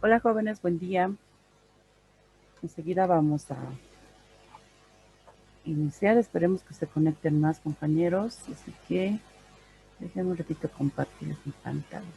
Hola jóvenes, buen día. Enseguida vamos a iniciar. Esperemos que se conecten más compañeros. Así que déjenme un ratito compartir mi pantalla.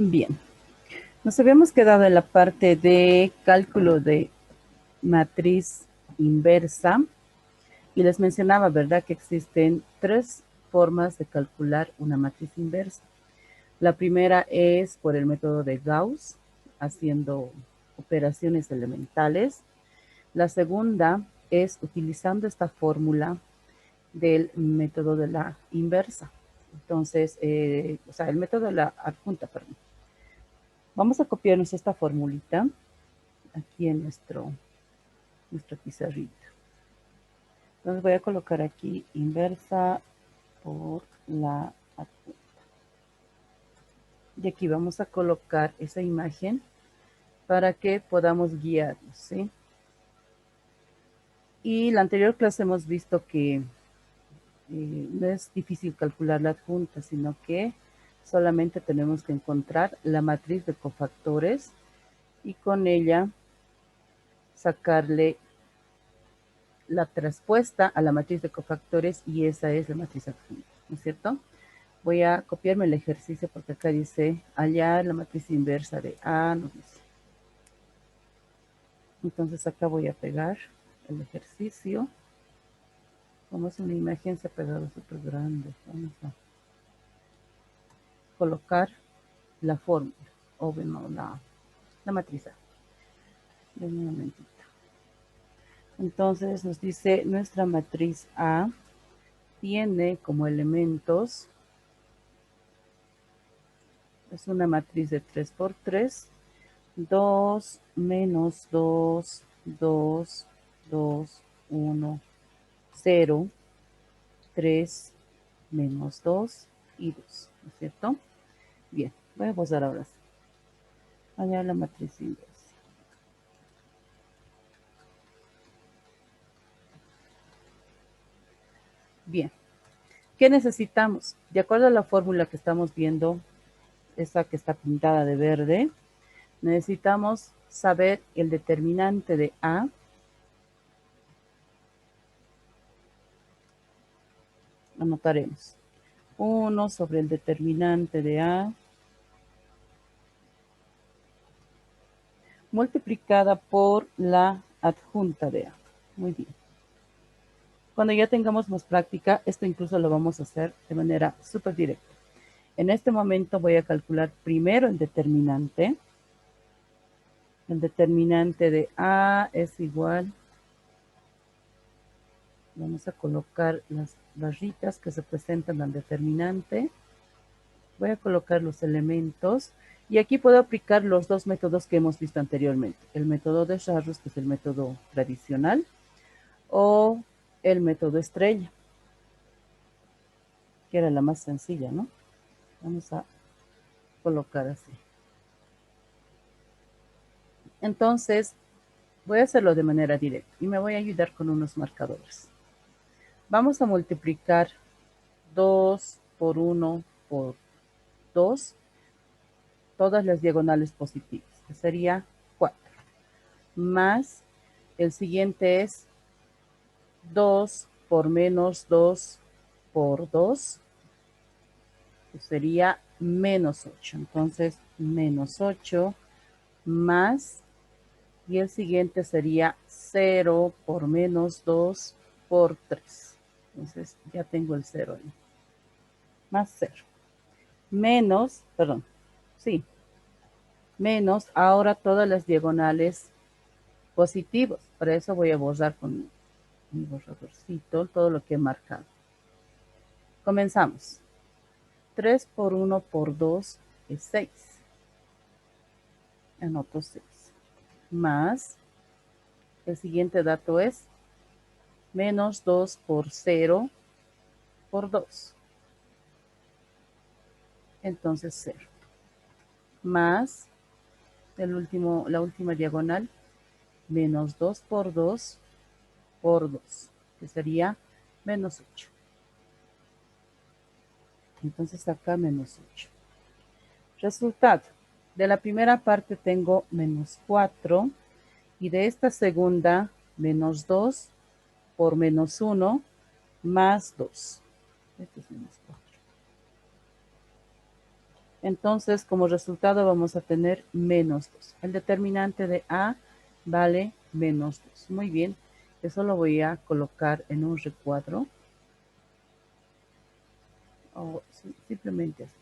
Bien, nos habíamos quedado en la parte de cálculo de matriz inversa y les mencionaba, ¿verdad?, que existen tres formas de calcular una matriz inversa. La primera es por el método de Gauss, haciendo operaciones elementales. La segunda es utilizando esta fórmula del método de la inversa. Entonces, o sea, el método de la adjunta, perdón. Vamos a copiarnos esta formulita aquí en nuestra pizarrita. Entonces voy a colocar aquí inversa por la adjunta. Y aquí vamos a colocar esa imagen para que podamos guiarnos, ¿sí? Y la anterior clase hemos visto que no es difícil calcular la adjunta, sino que solamente tenemos que encontrar la matriz de cofactores y con ella sacarle la traspuesta a la matriz de cofactores y esa es la matriz adjunta, ¿no es cierto? Voy a copiarme el ejercicio porque acá dice hallar la matriz inversa de A, nos dice. Entonces acá voy a pegar el ejercicio. Como es una imagen, se ha pegado súper grande. Vamos a colocar la fórmula, o bueno, la matriz A. Ven un momentito. Entonces nos dice nuestra matriz A tiene como elementos, es una matriz de 3 por 3, 2, menos 2, 2, 2, 1, 0, 3, menos 2 y 2, ¿no es cierto? Bien, voy a pasar ahora sí. Hallar la matriz inversa. Bien, ¿Qué necesitamos? De acuerdo a la fórmula que estamos viendo, esa que está pintada de verde, necesitamos saber el determinante de A. Anotaremos 1 sobre el determinante de A multiplicada por la adjunta de A. Muy bien. Cuando ya tengamos más práctica, esto incluso lo vamos a hacer de manera súper directa. En este momento voy a calcular primero el determinante. El determinante de A es igual. Vamos a colocar las barritas que se presentan al determinante. Voy a colocar los elementos. Y aquí puedo aplicar los dos métodos que hemos visto anteriormente. El método de Charros, que es el método tradicional, o el método estrella, que era la más sencilla, ¿no? Vamos a colocar así. Entonces, voy a hacerlo de manera directa y me voy a ayudar con unos marcadores. Vamos a multiplicar 2 por 1 por 2, todas las diagonales positivas, que sería 4. Más, el siguiente es 2 por menos 2 por 2, que sería menos 8. Entonces, menos 8 más, y el siguiente sería 0 por menos 2 por 3. Entonces, ya tengo el 0 ahí. Más 0. Menos, perdón, sí, menos, ahora todas las diagonales positivos. Para eso voy a borrar con mi borradorcito todo lo que he marcado. Comenzamos. 3 por 1 por 2 es 6. Anoto 6. Más, el siguiente dato es menos 2 por 0 por 2. Entonces 0. Más, la última diagonal, menos 2 por 2 por 2, que sería menos 8. Entonces acá menos 8. Resultado. De la primera parte tengo menos 4 y de esta segunda menos 2 por menos 1 más 2. Este es menos 4. Entonces, como resultado vamos a tener menos 2. El determinante de A vale menos 2. Muy bien. Eso lo voy a colocar en un recuadro. O simplemente así.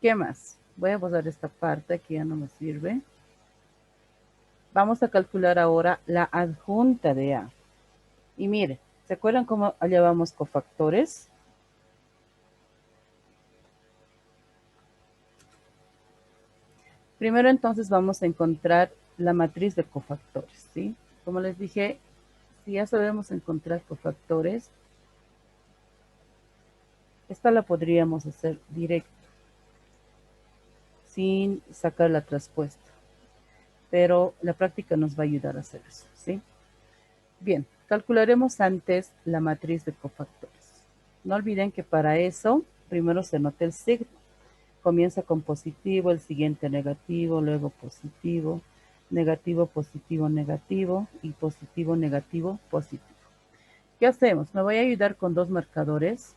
¿Qué más? Voy a borrar esta parte que ya no me sirve. Vamos a calcular ahora la adjunta de A. Y mire, ¿se acuerdan cómo hallábamos cofactores? Primero entonces vamos a encontrar la matriz de cofactores, ¿sí? Como les dije, si ya sabemos encontrar cofactores, esta la podríamos hacer directo, sin sacar la traspuesta. Pero la práctica nos va a ayudar a hacer eso, ¿sí? Bien, calcularemos antes la matriz de cofactores. No olviden que para eso primero se nota el signo. Comienza con positivo, el siguiente negativo, luego positivo, negativo, positivo, negativo y positivo, negativo, positivo. ¿Qué hacemos? Me voy a ayudar con dos marcadores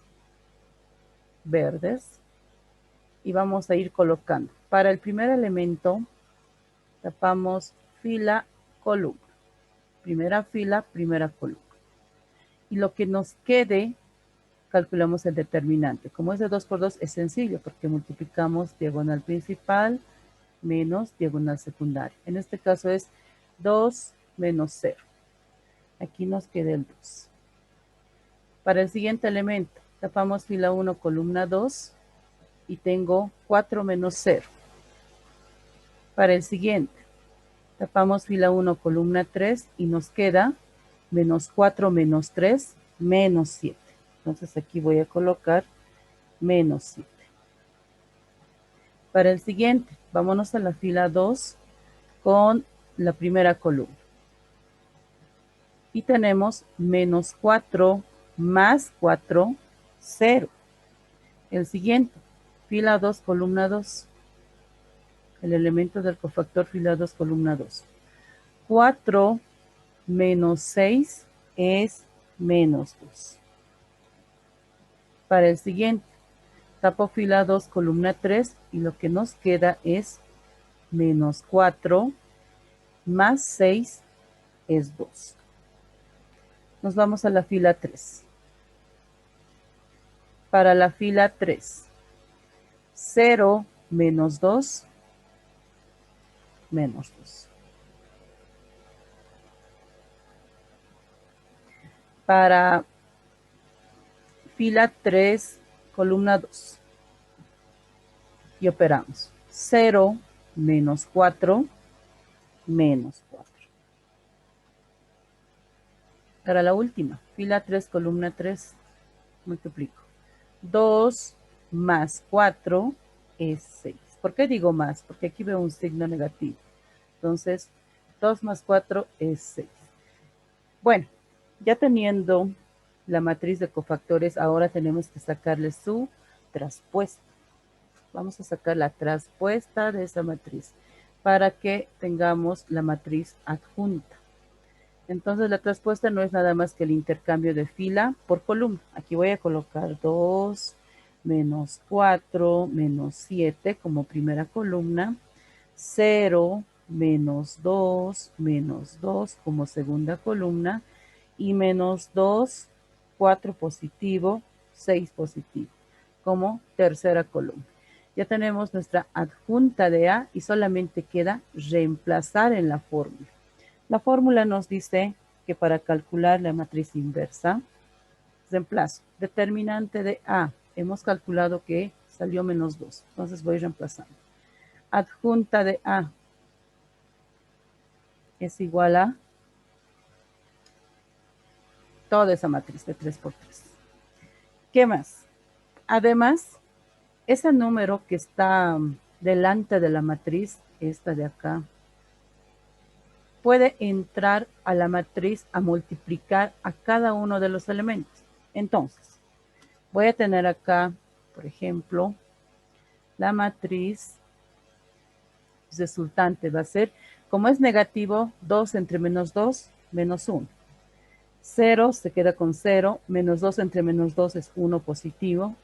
verdes y vamos a ir colocando. Para el primer elemento, tapamos fila, columna. Primera fila, primera columna. Y lo que nos quede, calculamos el determinante. Como es de 2 por 2, es sencillo porque multiplicamos diagonal principal menos diagonal secundaria. En este caso es 2 menos 0. Aquí nos queda el 2. Para el siguiente elemento, tapamos fila 1, columna 2 y tengo 4 menos 0. Para el siguiente, tapamos fila 1, columna 3 y nos queda menos 4 menos 3, menos 7. Entonces aquí voy a colocar menos 7. Para el siguiente, vámonos a la fila 2 con la primera columna. Y tenemos menos 4 más 4, 0. El siguiente, fila 2, columna 2. El elemento del cofactor fila 2, columna 2. 4 menos 6 es menos 2. Para el siguiente, tapo fila 2, columna 3, y lo que nos queda es menos 4 más 6 es 2. Nos vamos a la fila 3. Para la fila 3, 0 menos 2, menos 2. Para fila 3, columna 2. Y operamos. 0 menos 4, menos 4. Para la última, fila 3, columna 3, multiplico. 2 más 4 es 6. ¿Por qué digo más? Porque aquí veo un signo negativo. Entonces, 2 más 4 es 6. Bueno, ya teniendo la matriz de cofactores, ahora tenemos que sacarle su traspuesta. Vamos a sacar la traspuesta de esa matriz para que tengamos la matriz adjunta. Entonces la traspuesta no es nada más que el intercambio de fila por columna. Aquí voy a colocar 2 menos 4 menos 7 como primera columna, 0 menos 2 menos 2 como segunda columna, y menos 2, 4 positivo, 6 positivo como tercera columna. Ya tenemos nuestra adjunta de A y solamente queda reemplazar en la fórmula. La fórmula nos dice que para calcular la matriz inversa, reemplazo, determinante de A, hemos calculado que salió menos 2, entonces voy reemplazando. Adjunta de A es igual a toda esa matriz de 3 por 3. ¿Qué más? Además, ese número que está delante de la matriz, esta de acá, puede entrar a la matriz a multiplicar a cada uno de los elementos. Entonces, voy a tener acá, por ejemplo, la matriz resultante va a ser, como es negativo, 2 entre menos 2, menos 1. 0 se queda con 0, menos 2 entre menos 2 es 1 positivo,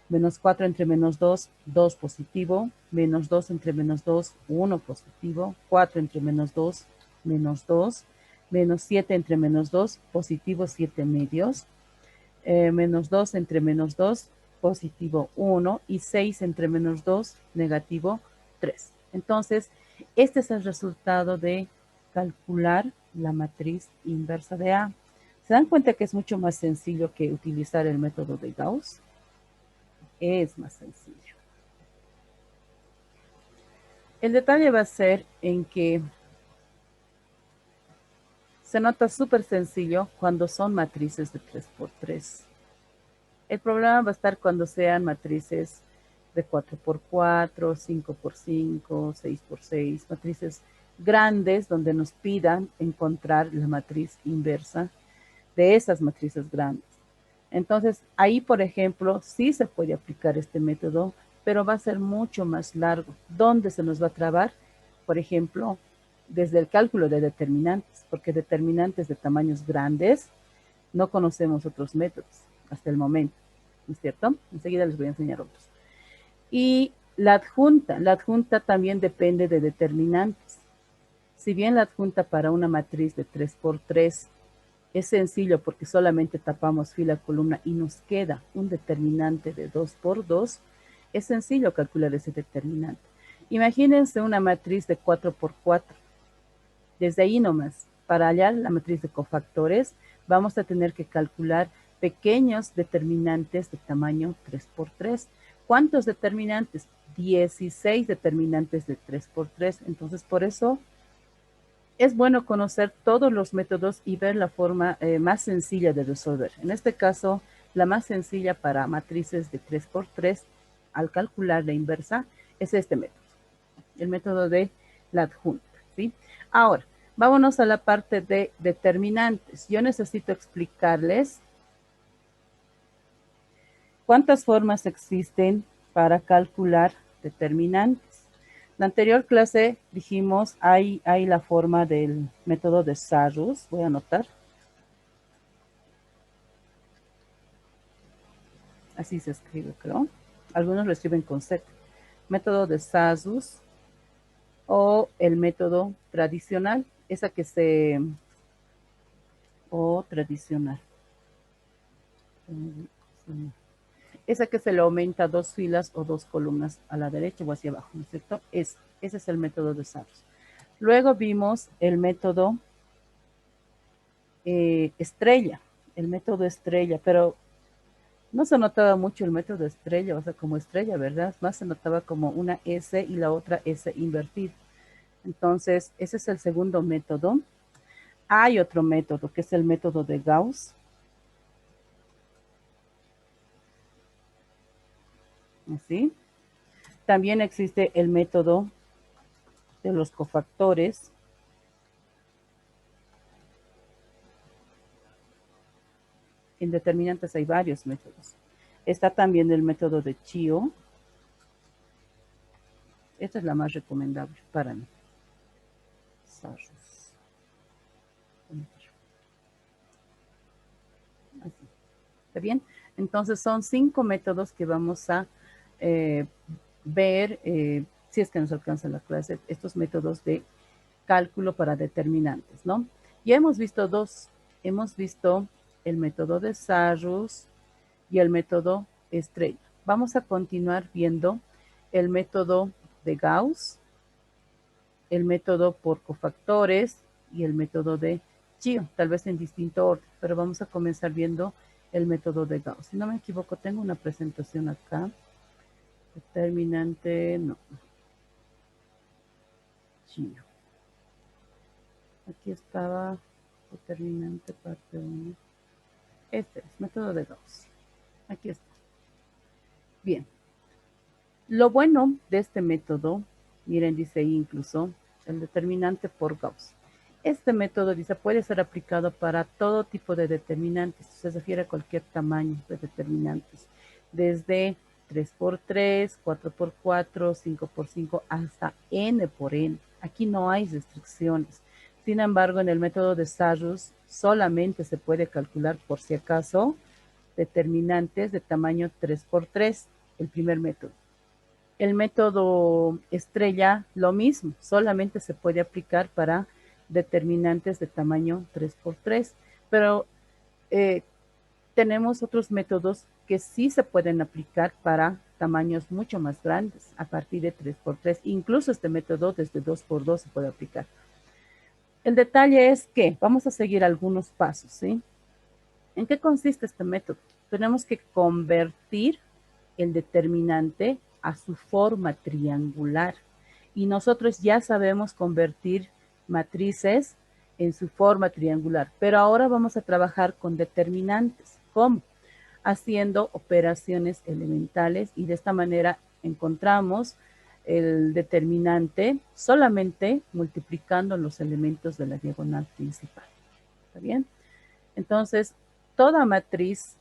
menos 4 entre menos 2, 2 positivo, menos 2 entre menos 2, 1 positivo, 4 entre menos 2, menos 2, menos 7 entre menos 2, positivo 7 medios, menos 2 entre menos 2, positivo 1, y 6 entre menos 2, negativo 3. Entonces, este es el resultado de calcular la matriz inversa de A. ¿Se dan cuenta que es mucho más sencillo que utilizar el método de Gauss? Es más sencillo. El detalle va a ser en que se nota súper sencillo cuando son matrices de 3 por 3. El problema va a estar cuando sean matrices de 4 por 4, 5 por 5, 6 por 6, matrices grandes donde nos pidan encontrar la matriz inversa de esas matrices grandes. Entonces, ahí, por ejemplo, sí se puede aplicar este método, pero va a ser mucho más largo. ¿Dónde se nos va a trabar? Por ejemplo, desde el cálculo de determinantes, porque determinantes de tamaños grandes no conocemos otros métodos hasta el momento, ¿no es cierto? Enseguida les voy a enseñar otros. Y la adjunta también depende de determinantes. Si bien la adjunta para una matriz de 3 por 3 es sencillo porque solamente tapamos fila, columna y nos queda un determinante de 2 por 2, es sencillo calcular ese determinante. Imagínense una matriz de 4 por 4. Desde ahí nomás, para hallar la matriz de cofactores, vamos a tener que calcular pequeños determinantes de tamaño 3 por 3. ¿Cuántos determinantes? 16 determinantes de 3 por 3. Entonces, por eso es bueno conocer todos los métodos y ver la forma más sencilla de resolver. En este caso, la más sencilla para matrices de 3 por 3 al calcular la inversa es este método, el método de la adjunta, ¿sí? Ahora, vámonos a la parte de determinantes. Yo necesito explicarles ¿Cuántas formas existen para calcular determinantes? La anterior clase dijimos, hay la forma del método de Sarrus, voy a anotar, así se escribe, creo. Algunos lo escriben con Z. Método de Sarrus o el método tradicional, esa que se, o tradicional, esa que se le aumenta 2 filas o 2 columnas a la derecha o hacia abajo, ¿no es cierto? Ese es el método de Sarrus. Luego vimos el método estrella, el método estrella, pero no se notaba mucho el método estrella, o sea, como estrella, ¿verdad? Más se notaba como una S y la otra S invertida. Entonces, ese es el segundo método. Hay otro método, que es el método de Gauss. ¿Así? También existe el método de los cofactores. En determinantes hay varios métodos. Está también el método de Chio. Esta es la más recomendable para mí. Sarrus. Así. ¿Está bien? Entonces son 5 métodos que vamos a ver, si es que nos alcanza la clase, estos métodos de cálculo para determinantes, ¿no? Ya hemos visto dos. Hemos visto el método de Sarrus y el método estrella. Vamos a continuar viendo el método de Gauss, el método por cofactores y el método de Chio, tal vez en distinto orden, pero vamos a comenzar viendo el método de Gauss. Si no me equivoco, tengo una presentación acá. Determinante, no. Chio. Aquí estaba determinante parte 1. Este es método de Gauss. Aquí está. Bien. Lo bueno de este método, miren, dice ahí incluso el determinante por Gauss. Este método, dice, puede ser aplicado para todo tipo de determinantes. Se refiere a cualquier tamaño de determinantes. Desde 3x3, 4x4, 5x5, hasta n por n. Aquí no hay restricciones. Sin embargo, en el método de Sarrus solamente se puede calcular, por si acaso, determinantes de tamaño 3x3, el primer método. El método estrella, lo mismo, solamente se puede aplicar para determinantes de tamaño 3x3, pero tenemos otros métodos que sí se pueden aplicar para tamaños mucho más grandes, a partir de 3x3. Incluso este método desde 2x2 se puede aplicar. El detalle es que vamos a seguir algunos pasos, ¿sí? ¿En qué consiste este método? Tenemos que convertir el determinante a su forma triangular. Y nosotros ya sabemos convertir matrices en su forma triangular, pero ahora vamos a trabajar con determinantes. ¿Cómo? Haciendo operaciones elementales y de esta manera encontramos el determinante solamente multiplicando los elementos de la diagonal principal. ¿Está bien? Entonces, toda matriz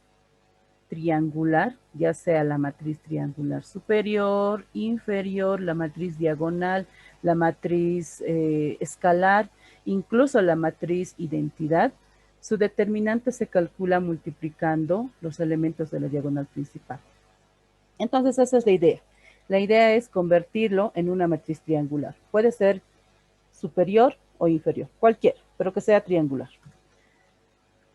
triangular, ya sea la matriz triangular superior, inferior, la matriz diagonal, la matriz escalar, incluso la matriz identidad, su determinante se calcula multiplicando los elementos de la diagonal principal. Entonces, esa es la idea. La idea es convertirlo en una matriz triangular. Puede ser superior o inferior, cualquiera, pero que sea triangular.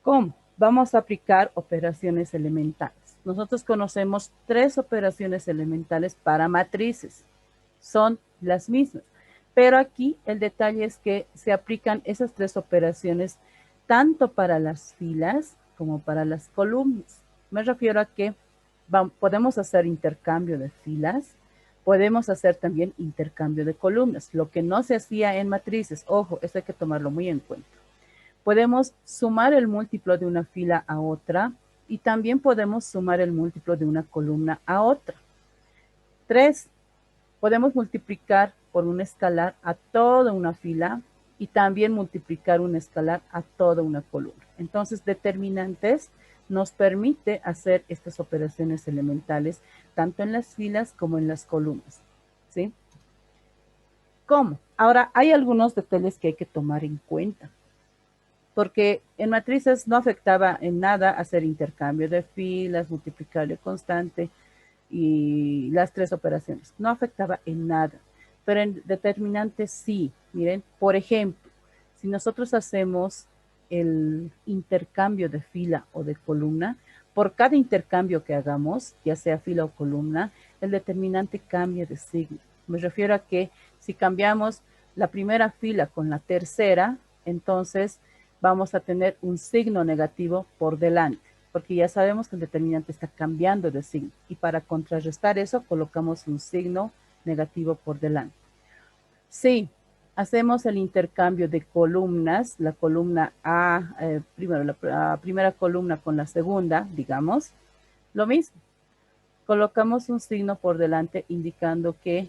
¿Cómo? Vamos a aplicar operaciones elementales. Nosotros conocemos 3 operaciones elementales para matrices. Son las mismas. Pero aquí el detalle es que se aplican esas 3 operaciones tanto para las filas como para las columnas. Me refiero a que podemos hacer intercambio de filas, podemos hacer también intercambio de columnas, lo que no se hacía en matrices. Ojo, esto hay que tomarlo muy en cuenta. Podemos sumar el múltiplo de una fila a otra y también podemos sumar el múltiplo de una columna a otra. 3. Podemos multiplicar por un escalar a toda una fila y también multiplicar un escalar a toda una columna. Entonces, determinantes nos permite hacer estas operaciones elementales tanto en las filas como en las columnas, ¿sí? ¿Cómo? Ahora, hay algunos detalles que hay que tomar en cuenta, porque en matrices no afectaba en nada hacer intercambio de filas, multiplicarle constante y las tres operaciones. No afectaba en nada, pero en determinantes sí. Miren, por ejemplo, si nosotros hacemos el intercambio de fila o de columna, por cada intercambio que hagamos, ya sea fila o columna, el determinante cambia de signo. Me refiero a que si cambiamos la primera fila con la tercera, entonces vamos a tener un signo negativo por delante, porque ya sabemos que el determinante está cambiando de signo. Y para contrarrestar eso, colocamos un signo negativo por delante. Sí, hacemos el intercambio de columnas, la columna A, primero la primera columna con la segunda, digamos, lo mismo. Colocamos un signo por delante indicando que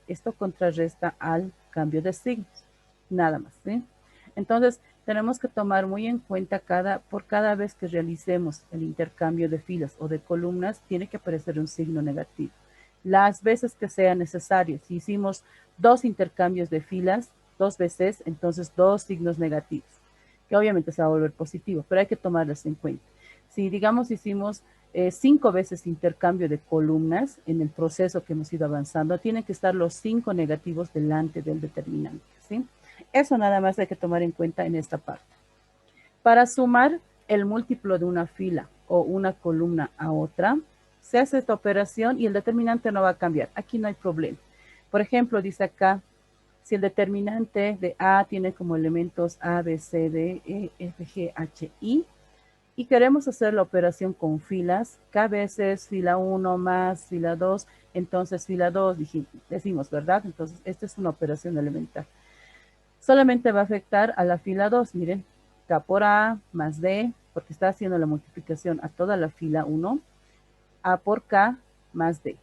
esto contrarresta al cambio de signos, nada más, ¿sí? Entonces, tenemos que tomar muy en cuenta por cada vez que realicemos el intercambio de filas o de columnas, tiene que aparecer un signo negativo. Las veces que sea necesario, si hicimos 2 intercambios de filas, 2 veces, entonces 2 signos negativos, que obviamente se va a volver positivo, pero hay que tomarlas en cuenta. Si, digamos, hicimos 5 veces intercambio de columnas en el proceso que hemos ido avanzando, tienen que estar los 5 negativos delante del determinante, ¿sí? Eso nada más hay que tomar en cuenta en esta parte. Para sumar el múltiplo de una fila o una columna a otra, se hace esta operación y el determinante no va a cambiar. Aquí no hay problema. Por ejemplo, dice acá, si el determinante de A tiene como elementos A, B, C, D, E, F, G, H, I, y queremos hacer la operación con filas, K veces fila 1 más fila 2, entonces fila 2 decimos, ¿verdad? Entonces, esta es una operación elemental. Solamente va a afectar a la fila 2, miren, K por A más D, porque está haciendo la multiplicación a toda la fila 1, A por K más D,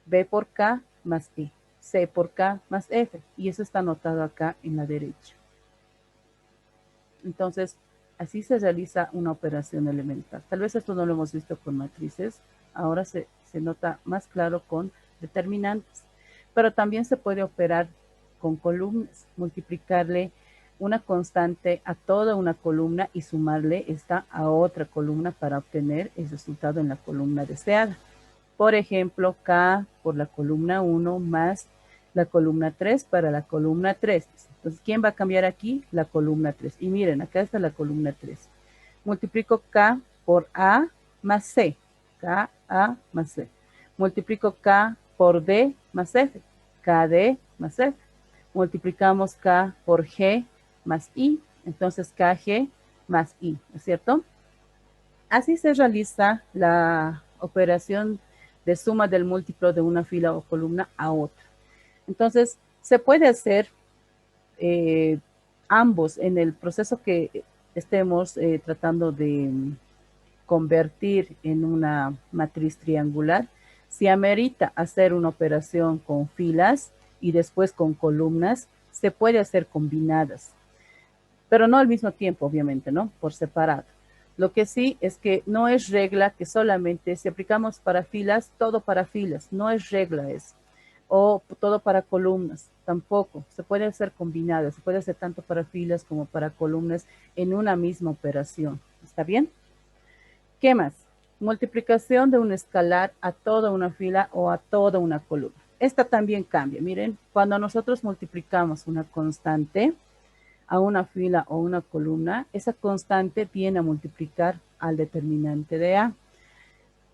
B por K más E, C por K más F, y eso está anotado acá en la derecha. Entonces, así se realiza una operación elemental. Tal vez esto no lo hemos visto con matrices, ahora se nota más claro con determinantes, pero también se puede operar con columnas, multiplicarle una constante a toda una columna y sumarle esta a otra columna para obtener el resultado en la columna deseada. Por ejemplo, K por la columna 1 más la columna 3 para la columna 3. Entonces, ¿quién va a cambiar aquí? La columna 3. Y miren, acá está la columna 3. Multiplico K por A más C. K, A más C. Multiplico K por D más F. KD más F. Multiplicamos K por G más I. Entonces, KG más I, ¿no es cierto? Así se realiza la operación de suma del múltiplo de una fila o columna a otra. Entonces, se puede hacer ambos en el proceso que estemos tratando de convertir en una matriz triangular. Si amerita hacer una operación con filas y después con columnas, se puede hacer combinadas, pero no al mismo tiempo, obviamente, ¿no? Por separado. Lo que sí es que no es regla que solamente si aplicamos para filas, todo para filas, no es regla eso. O todo para columnas, tampoco. Se puede hacer combinado, se puede hacer tanto para filas como para columnas en una misma operación. ¿Está bien? ¿Qué más? Multiplicación de un escalar a toda una fila o a toda una columna. Esta también cambia. Miren, cuando nosotros multiplicamos una constante a una fila o una columna, esa constante viene a multiplicar al determinante de A.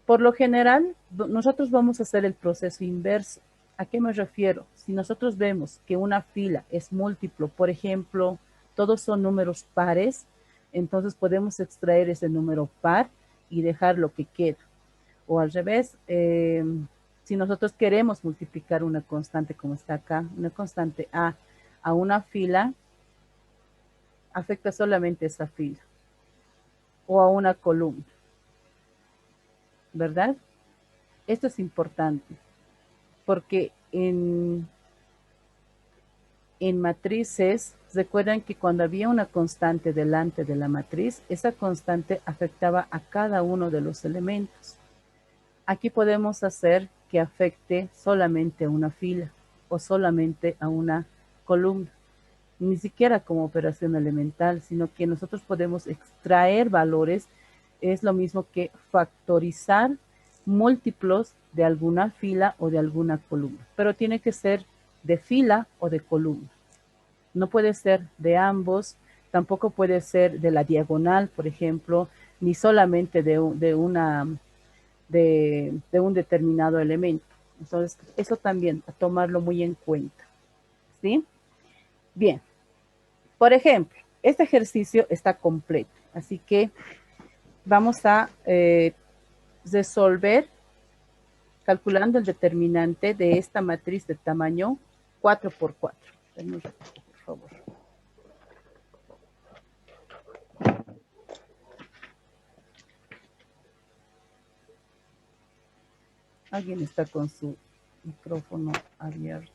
Por lo general, nosotros vamos a hacer el proceso inverso. ¿A qué me refiero? Si nosotros vemos que una fila es múltiplo, por ejemplo, todos son números pares, entonces podemos extraer ese número par y dejar lo que queda. O al revés, si nosotros queremos multiplicar una constante como está acá, una constante a una fila, afecta solamente esa fila o a una columna, ¿verdad? Esto es importante porque en matrices Recuerden que cuando había una constante delante de la matriz, esa constante afectaba a cada uno de los elementos. Aquí podemos hacer que afecte solamente a una fila o solamente a una columna. Ni siquiera como operación elemental, sino que nosotros podemos extraer valores. Es lo mismo que factorizar múltiplos de alguna fila o de alguna columna, pero tiene que ser de fila o de columna. No puede ser de ambos, tampoco puede ser de la diagonal, por ejemplo, ni solamente de un determinado elemento. Entonces, eso también a tomarlo muy en cuenta. ¿Sí? Bien. Por ejemplo, este ejercicio está completo, así que vamos a resolver calculando el determinante de esta matriz de tamaño 4 por 4. Denme un ratito, por favor. Alguien está con su micrófono abierto.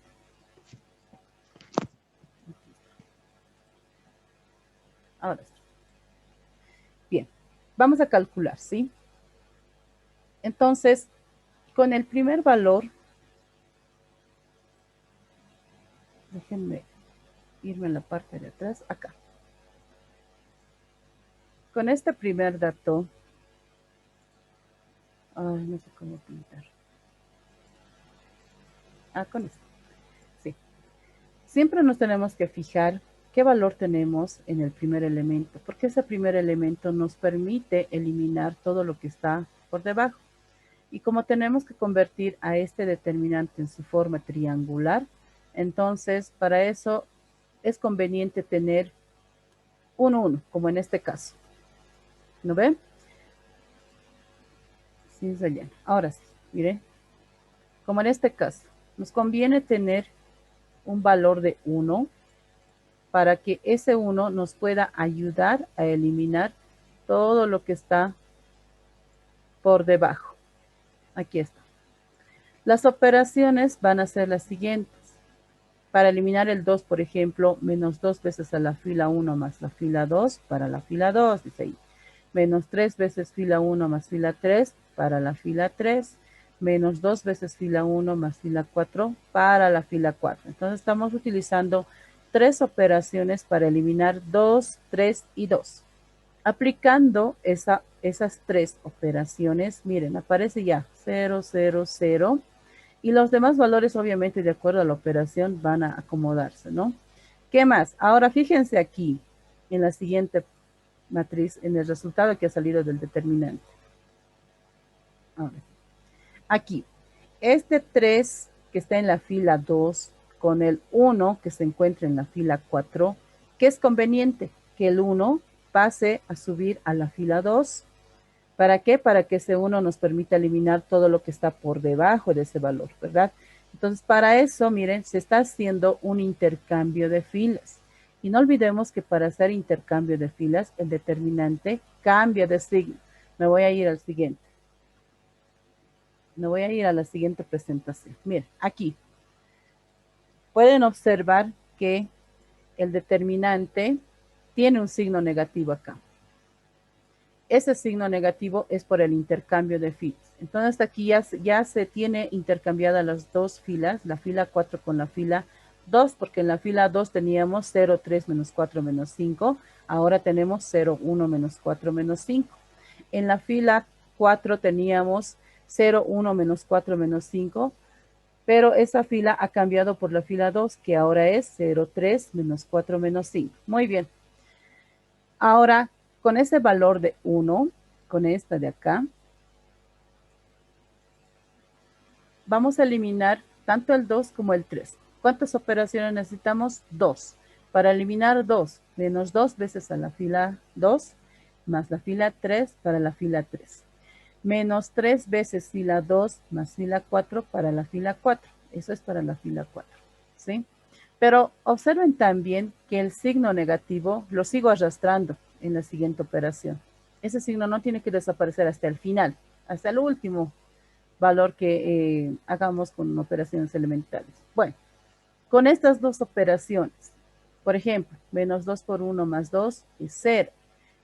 Ahora sí. Bien, vamos a calcular, ¿sí? Entonces, con el primer valor, déjenme irme en la parte de atrás, acá. Con este primer dato, no sé cómo pintar. Con esto, sí. Siempre nos tenemos que fijar qué valor tenemos en el primer elemento, porque ese primer elemento nos permite eliminar todo lo que está por debajo. Y como tenemos que convertir a este determinante en su forma triangular, entonces para eso es conveniente tener un 1, como en este caso. ¿No ven? Sí, se llena. Ahora sí, miren. Como en este caso, nos conviene tener un valor de 1 para que ese 1 nos pueda ayudar a eliminar todo lo que está por debajo. Aquí está. Las operaciones van a ser las siguientes. Para eliminar el 2, por ejemplo, menos 2 veces a la fila 1 más la fila 2 para la fila 2, dice ahí. Menos 3 veces fila 1 más fila 3 para la fila 3. Menos 2 veces fila 1 más fila 4 para la fila 4. Entonces estamos utilizando 3 operaciones para eliminar 2, 3 y 2. Aplicando esas 3 operaciones, miren, aparece ya 0, 0, 0. Y los demás valores, obviamente, de acuerdo a la operación, van a acomodarse, ¿no? ¿Qué más? Ahora fíjense aquí, en la siguiente matriz, en el resultado que ha salido del determinante. Ahora, aquí, este 3 que está en la fila 2 con el 1 que se encuentra en la fila 4, ¿qué es conveniente? Que el 1 pase a subir a la fila 2. ¿Para qué? Para que ese 1 nos permita eliminar todo lo que está por debajo de ese valor, ¿verdad? Entonces, para eso, miren, se está haciendo un intercambio de filas. Y no olvidemos que para hacer intercambio de filas, el determinante cambia de signo. Me voy a ir al siguiente. Me voy a ir a la siguiente presentación. Miren, aquí. Pueden observar que el determinante tiene un signo negativo acá. Ese signo negativo es por el intercambio de filas. Entonces aquí ya se tiene intercambiadas las dos filas, la fila 4 con la fila 2, porque en la fila 2 teníamos 0, 3, menos 4, menos 5. Ahora tenemos 0, 1, menos 4, menos 5. En la fila 4 teníamos 0, 1, menos 4, menos 5. Pero esa fila ha cambiado por la fila 2, que ahora es 0, 3, menos 4, menos 5. Muy bien. Ahora, con ese valor de 1, con esta de acá, vamos a eliminar tanto el 2 como el 3. ¿Cuántas operaciones necesitamos? 2. Para eliminar 2, menos 2 veces a la fila 2, más la fila 3 para la fila 3. Menos 3 veces fila 2 más fila 4 para la fila 4. Eso es para la fila 4, ¿sí? Pero observen también que el signo negativo lo sigo arrastrando en la siguiente operación. Ese signo no tiene que desaparecer hasta el final, hasta el último valor que hagamos con operaciones elementales. Bueno, con estas dos operaciones, Por ejemplo, menos 2 por 1 más 2 es 0.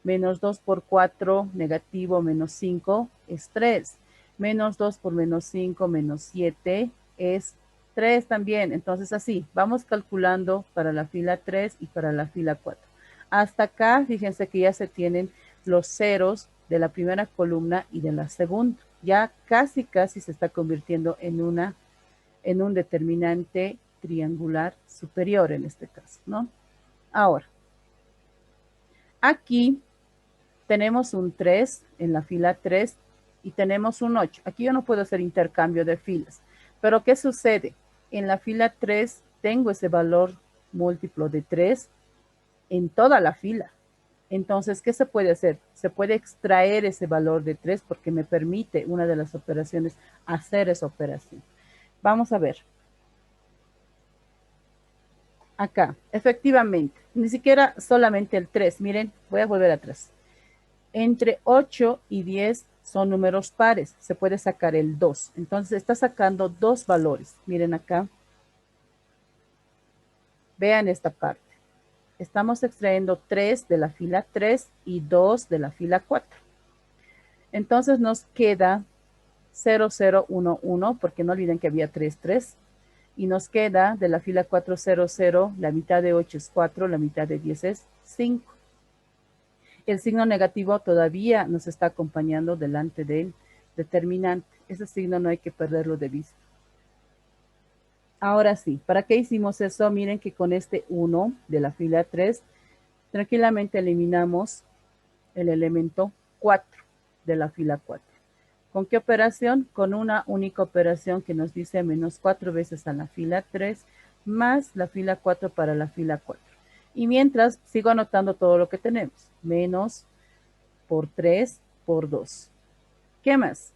Menos 2 por 4 negativo menos 5 es 3. Menos 2 por menos 5 menos 7 es 3 también. Entonces así, vamos calculando para la fila 3 y para la fila 4. Hasta acá, fíjense que ya se tienen los ceros de la primera columna y de la segunda. Ya casi se está convirtiendo en un determinante triangular superior en este caso, ¿no? Ahora, aquí tenemos un 3 en la fila 3 y tenemos un 8. Aquí yo no puedo hacer intercambio de filas. Pero ¿qué sucede? En la fila 3 tengo ese valor múltiplo de 3 en toda la fila. Entonces, ¿qué se puede hacer? Se puede extraer ese valor de 3 porque me permite una de las operaciones hacer esa operación. Vamos a ver. Acá, efectivamente, ni siquiera solamente el 3. Miren, voy a volver atrás. Entre 8 y 10 son números pares. Se puede sacar el 2. Entonces, está sacando dos valores. Miren acá. Vean esta parte. Estamos extrayendo 3 de la fila 3 y 2 de la fila 4. Entonces, nos queda 0, 0, 1, 1, porque no olviden que había 3, 3. Y nos queda de la fila 4, 0, 0, la mitad de 8 es 4, la mitad de 10 es 5. El signo negativo todavía nos está acompañando delante del determinante. Ese signo no hay que perderlo de vista. Ahora sí, ¿para qué hicimos eso? Miren que con este 1 de la fila 3, tranquilamente eliminamos el elemento 4 de la fila 4. ¿Con qué operación? Con una única operación que nos dice menos 4 veces a la fila 3 más la fila 4 para la fila 4. Y mientras sigo anotando todo lo que tenemos. Menos por 3 por 2. ¿Qué más?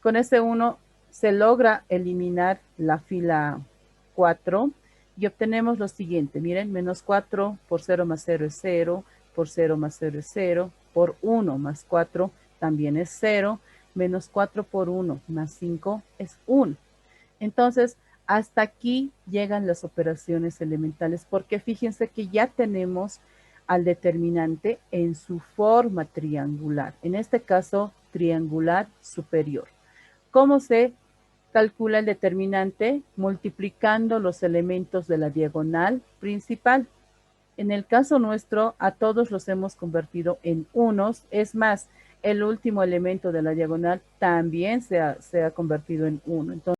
Con este 1 se logra eliminar la fila 4 y obtenemos lo siguiente. Miren, menos 4 por 0 más 0 es 0, por 0 más 0 es 0, por 1 más 4 también es 0, menos 4 por 1 más 5 es 1. Entonces, hasta aquí llegan las operaciones elementales, porque fíjense que ya tenemos al determinante en su forma triangular, en este caso triangular superior. ¿Cómo se calcula el determinante? Multiplicando los elementos de la diagonal principal. En el caso nuestro, a todos los hemos convertido en unos. Es más, el último elemento de la diagonal también se ha convertido en 1. Entonces,